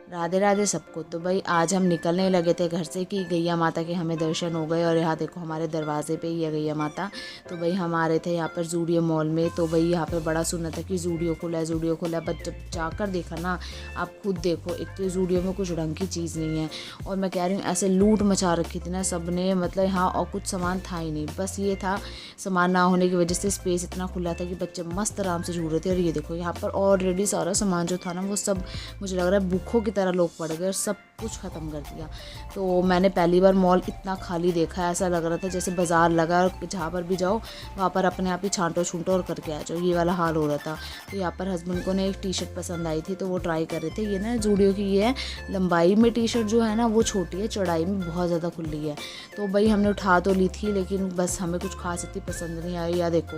राधे राधे सबको। तो भाई आज हम निकलने लगे थे घर से कि गैया माता के हमें दर्शन हो गए, और यहाँ देखो हमारे दरवाजे पे ही है गैया माता। तो भाई हम आ रहे थे यहाँ पर ज़ूडियो मॉल में। तो भाई यहाँ पर बड़ा सुना था कि ज़ूडियो खुला है, ज़ूडियो खुला है, बट जब जाकर देखा ना, आप खुद देखो, एक तो ज़ूडियो में कुछ ढंग की चीज़ नहीं है, और मैं कह रही हूँ ऐसे लूट मचा रखी थी ना सब ने, मतलब यहाँ और कुछ सामान था ही नहीं। बस ये था सामान ना होने की वजह से स्पेस इतना खुला था कि बच्चे मस्त आराम से झूल रहे थे। और ये देखो यहाँ पर ऑलरेडी सारा सामान जो था ना वो सब मुझे लग रहा है भूखों की तरह लोग पड़ गए और सब कुछ ख़त्म कर दिया। तो मैंने पहली बार मॉल इतना खाली देखा है, ऐसा लग रहा था जैसे बाज़ार लगा और जहाँ पर भी जाओ वहाँ पर अपने आप ही छांटो छूंटो और करके आ जाओ, ये वाला हाल हो रहा था। तो यहाँ पर हस्बैंड को ने एक टी शर्ट पसंद आई थी तो वो ट्राई कर रहे थे। ये ना ज़ूडियो की ये है, लंबाई में टी शर्ट जो है ना वो छोटी है, चौड़ाई में बहुत ज़्यादा खुली है। तो भाई हमने उठा तो ली थी, लेकिन बस हमें कुछ खास इतनी पसंद नहीं आई। या देखो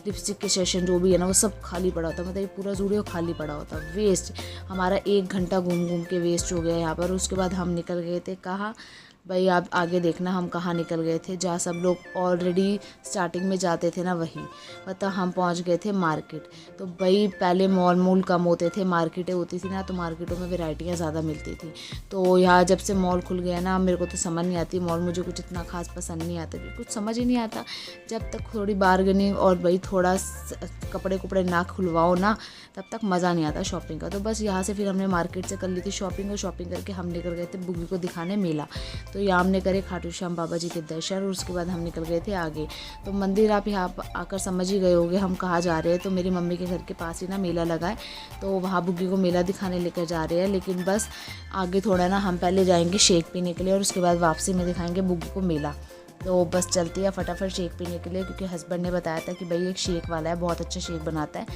लिपस्टिक के सेशन जो भी है ना वो सब खाली पड़ा होता, मतलब ये पूरा ज़ूडियो खाली पड़ा होता, वेस्ट। हमारा 1 घंटा घूम घूम के वेस्ट हो गया यहाँ पर। उसके बाद हम निकल गए थे कहाँ, भाई आप आगे देखना हम कहाँ निकल गए थे, जहाँ सब लोग ऑलरेडी स्टार्टिंग में जाते थे ना वहीं, मतलब हम पहुँच गए थे मार्केट। तो भाई पहले मॉल कम होते थे, मार्केटें होती थी ना, तो मार्केटों में वैरायटियाँ ज़्यादा मिलती थी। तो यहाँ जब से मॉल खुल गया ना, मेरे को तो समझ नहीं आती मॉल, मुझे कुछ इतना खास पसंद नहीं आता, कुछ समझ ही नहीं आता जब तक थोड़ी बार्गेनिंग और भाई थोड़ा कपड़े कुपड़े ना खुलवाओ ना, तब तक मज़ा नहीं आता शॉपिंग का। तो बस यहाँ से फिर हमने मार्केट से कर ली थी शॉपिंग, और शॉपिंग करके हम निकल गए थे बुगी को दिखाने मेला। तो यहाँ हमने करे खाटू श्याम बाबा जी के दर्शन, और उसके बाद हम निकल गए थे आगे। तो मंदिर आप यहाँ आकर समझ ही गए होंगे हम कहाँ जा रहे हैं। तो मेरी मम्मी के घर के पास ही ना मेला लगा है, तो वहाँ बुग्गी को मेला दिखाने लेकर जा रहे हैं। लेकिन बस आगे थोड़ा ना हम पहले जाएंगे शेक पीने के लिए, और उसके बाद वापसी में दिखाएंगे बुग्गी को मेला। तो बस चलती है फटाफट शेक पीने के लिए, क्योंकि हस्बैंड ने बताया था कि भाई एक शेक वाला है, बहुत अच्छा शेक बनाता है।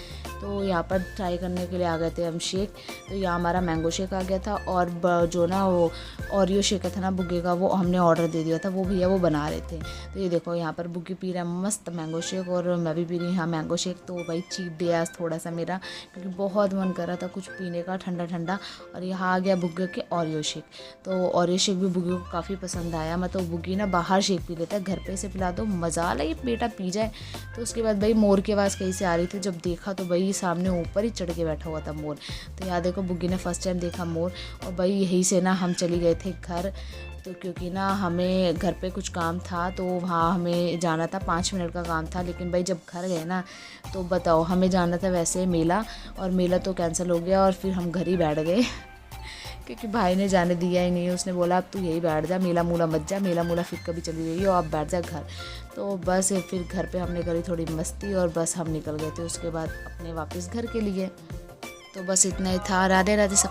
तो यहाँ पर ट्राई करने के लिए आ गए थे हम शेक। तो यहाँ हमारा मैंगो शेक आ गया था, और जो ना वो ओरियो शेक था ना बुग्गे का, वो हमने ऑर्डर दे दिया था, वो भैया वो बना रहे थे। तो ये देखो यहाँ पर बुग्गी पी रहा है मस्त मैंगो शेक, और मैं भी पी रही हूँ मैंगो शेक। तो भाई चीट डे आज थोड़ा सा मेरा, क्योंकि बहुत मन कर रहा था कुछ पीने का ठंडा ठंडा। और यहाँ आ गया बुग्गे के ओरियो शेक। तो ओरियो शेक भी बुग्गी को काफ़ी पसंद आया। मतलब बुग्गी ना बाहर शेक पी लेता है, घर पे से पिला दो मज़ा लगे बेटा पी जाए। तो उसके बाद भाई मोर की आवाज़ कहीं से आ रही थी, जब देखा तो भाई सामने ऊपर ही चढ़ के बैठा हुआ था मोर। तो यहाँ देखो बुग्गी ने फर्स्ट टाइम देखा मोर, और भाई यहीं से ना हम चली गए थे घर। तो क्योंकि ना हमें घर पे कुछ काम था, तो वहाँ हमें जाना था, 5 मिनट का काम था। लेकिन भाई जब घर गए ना, तो बताओ हमें जाना था वैसे मेला, और मेला तो कैंसिल हो गया, और फिर हम घर ही बैठ गए क्योंकि भाई ने जाने दिया ही नहीं। उसने बोला अब तू यही बैठ जा, मेला मूला मत जा, मेला मूला फिर कभी चली गई हो, अब बैठ जा घर। तो बस फिर घर पे हमने करी थोड़ी मस्ती, और बस हम निकल गए थे उसके बाद अपने वापस घर के लिए। तो बस इतना ही था। राधे राधे सब।